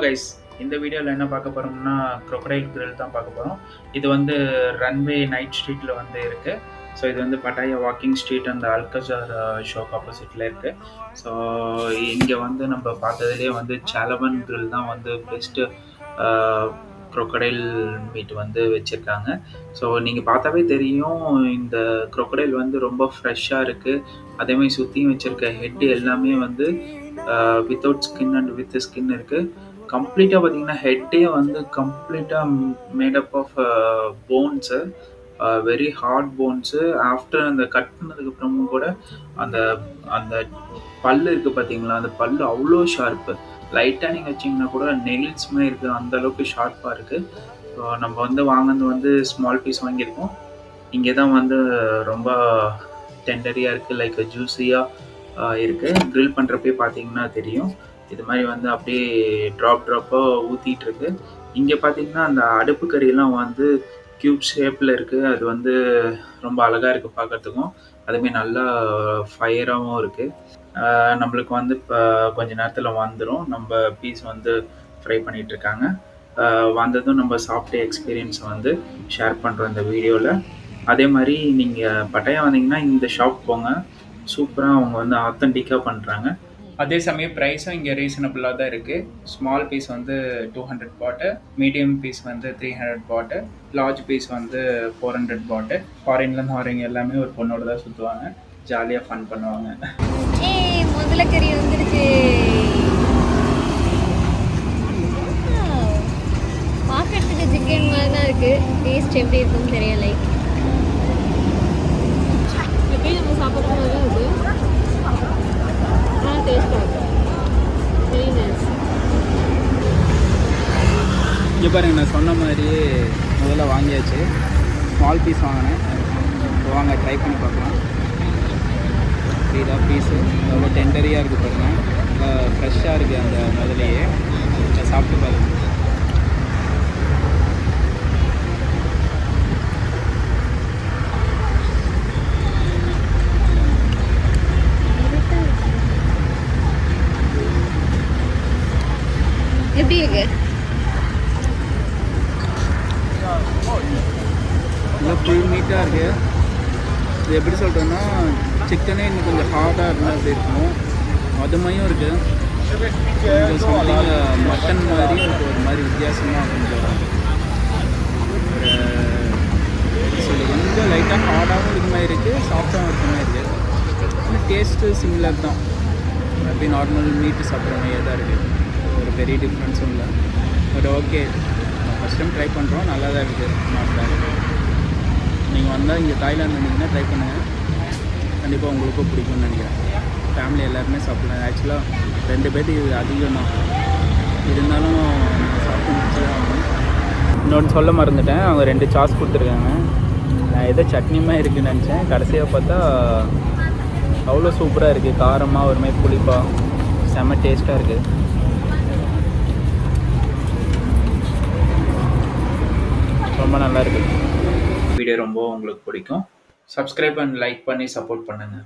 Guys, இந்த வீடியோவில் என்ன பார்க்க போகிறோம்னா crocodile grill தான் பார்க்க போகிறோம். இது வந்து ரன்வே நைட் ஸ்ட்ரீட்டில் வந்து இருக்குது. ஸோ இது வந்து பட்டாயா வாக்கிங் ஸ்ட்ரீட் அந்த அல்கஜார் ஷாப் ஆப்போசிட்டில் இருக்குது. ஸோ இங்கே வந்து நம்ம பார்த்ததுலேயே வந்து சாலமன் grill தான் வந்து பெஸ்ட்டு crocodile மீட் வந்து வச்சுருக்காங்க. ஸோ நீங்கள் பார்த்தாவே தெரியும், இந்த crocodile வந்து ரொம்ப ஃப்ரெஷ்ஷாக இருக்குது. அதேமாதிரி சுற்றியும் வச்சுருக்க ஹெட் எல்லாமே வந்து without skin and with skin இருக்குது. கம்ப்ளீட்டாக பார்த்தீங்கன்னா ஹெட்டே வந்து கம்ப்ளீட்டாக made up of bones, very hard bones. After அந்த கட் பண்ணதுக்கப்புறமும் கூட அந்த அந்த பல் இருக்குது பார்த்தீங்களா, அந்த பல் அவ்வளோ ஷார்ப்பு. லைட்டாக நீங்கள் வச்சிங்கன்னா கூட நெயில்ஸ் மாதிரி இருக்குது, அந்தளவுக்கு ஷார்ப்பாக இருக்குது. ஸோ நம்ம வந்து வாங்கினது வந்து ஸ்மால் பீஸ் வாங்கியிருக்கோம். இங்கே தான் வந்து ரொம்ப டெண்டரியாக இருக்குது, லைக் ஜூஸியாக இருக்குது. க்ரில் பண்ணுறப்பே பார்த்தீங்கன்னா தெரியும், இது மாதிரி வந்து அப்படியே ட்ராப்பாக ஊற்றிட்டு இருக்கு. இங்கே பார்த்தீங்கன்னா அந்த அடுப்பு கறியெல்லாம் வந்து க்யூப் ஷேப்பில் இருக்குது. அது வந்து ரொம்ப அழகாக இருக்குது பார்க்குறதுக்கும். அதுமாரி நல்லா ஃபயராகவும் இருக்குது. நம்மளுக்கு வந்து இப்போ கொஞ்ச நேரத்தில் வந்துடும். நம்ம பீஸ் வந்து ஃப்ரை பண்ணிகிட்ருக்காங்க. வந்ததும் நம்ம சாப்பிட்ட எக்ஸ்பீரியன்ஸை வந்து ஷேர் பண்ணுறோம் இந்த வீடியோவில். அதே மாதிரி நீங்கள் பட்டாயா வந்தீங்கன்னா இந்த ஷாப் போங்க, சூப்பராக அவங்க வந்து ஆத்தென்டிக்காக பண்ணுறாங்க. அதே சமயம் ப்ரைஸும் இங்கே ரீசனபிளாக தான் இருக்குது. ஸ்மால் பீஸ் வந்து 200 பாட்டு, மீடியம் பீஸ் வந்து 300 பாட்டு, லார்ஜ் பீஸ் வந்து 400 பாட்டு. ஃபாரின்லேருந்து வரவங்க எல்லாமே ஒரு பொண்ணோட தான் சுற்றுவாங்க, ஜாலியாக ஃபன் பண்ணுவாங்க. முதல்ல கறி வந்துருச்சு. பார்க்கறதுக்கு சிக்கன் மாதிரி தான் இருக்குது. டேஸ்ட் எப்படி இருக்குன்னு தெரியலை. எப்பயும் நம்ம சாப்பிட்ற மாதிரி தான் இருக்குது. டேஸ்ட்டாக இருக்கும். Very nice. இங்கே பாருங்கள், நான் சொன்ன மாதிரியே முதல்ல வாங்கியாச்சு. ஸ்மால் பீஸ் வாங்கினேன். வாங்க ட்ரை பண்ணி பார்க்கலாம். இதான் பீஸு எவ்வளோ டெண்டரியாக இருக்குது பாருங்கள், நல்லா ஃப்ரெஷ்ஷாக இருக்குது. அந்த முதலையே சாப்பிட்டு பாருங்கள். எப்படி இருக்கு? நல்லா ஃபுல் மீட்டாக இருக்குது. இது எப்படி சொல்கிறேன்னா, சிக்கனே இன்னும் கொஞ்சம் ஹார்டாக இருந்தால் அப்படி இருக்கும். அது மாதிரியும் இருக்குது. கொஞ்சம் சம்திங் மட்டன் மாதிரி எனக்கு ஒரு மாதிரி வித்தியாசமாக கொஞ்சம் சொல்லி கொஞ்சம் லைட்டாக ஹார்டாகவும் இருக்க மாதிரி இருக்குது, சாஃப்டாகவும் இருக்க மாதிரி இருக்குது. ஆனால் டேஸ்ட்டு சிமிலர் தான், அப்படி நார்மல் மீட்டு சாப்பிட்ற மாதிரியே தான் இருக்குது. ஒரு பெரிய டிஃப்ரென்ஸும் இல்லை. But okay, first time try பண்ணுறோம், நல்லா தான் இருக்குது. Not bad. நீங்கள் வந்தால் இங்கே தாய்லாந்து வந்தீங்கன்னா ட்ரை பண்ணுங்கள், கண்டிப்பாக உங்களுக்கும் பிடிக்கும்னு நினைக்கிறேன். ஃபேமிலி எல்லாருமே சாப்பிட்லாம். ஆக்சுவலாக 2 பேர்த்துக்கு இது அதிகம் தான், இருந்தாலும் சாப்பிட்டு முடிச்சு தான் ஆகணும். இன்னொன்று சொல்ல மறந்துட்டேன், அவங்க 2 சாஸ் கொடுத்துருக்காங்க. நான் ஏதோ சட்னிமாக இருக்குதுன்னு நினச்சேன், கடைசியாக பார்த்தா அவ்வளோ சூப்பராக இருக்குது. காரமாக ஒரு மாதிரி புளிப்பாக செம்ம டேஸ்ட்டாக இருக்குது. ரொம்ப நல்லா இருக்குது. வீடியோ ரொம்ப உங்களுக்கு பிடிக்கும். சப்ஸ்கிரைப் அண்ட் லைக் பண்ணி சப்போர்ட் பண்ணுங்கள்.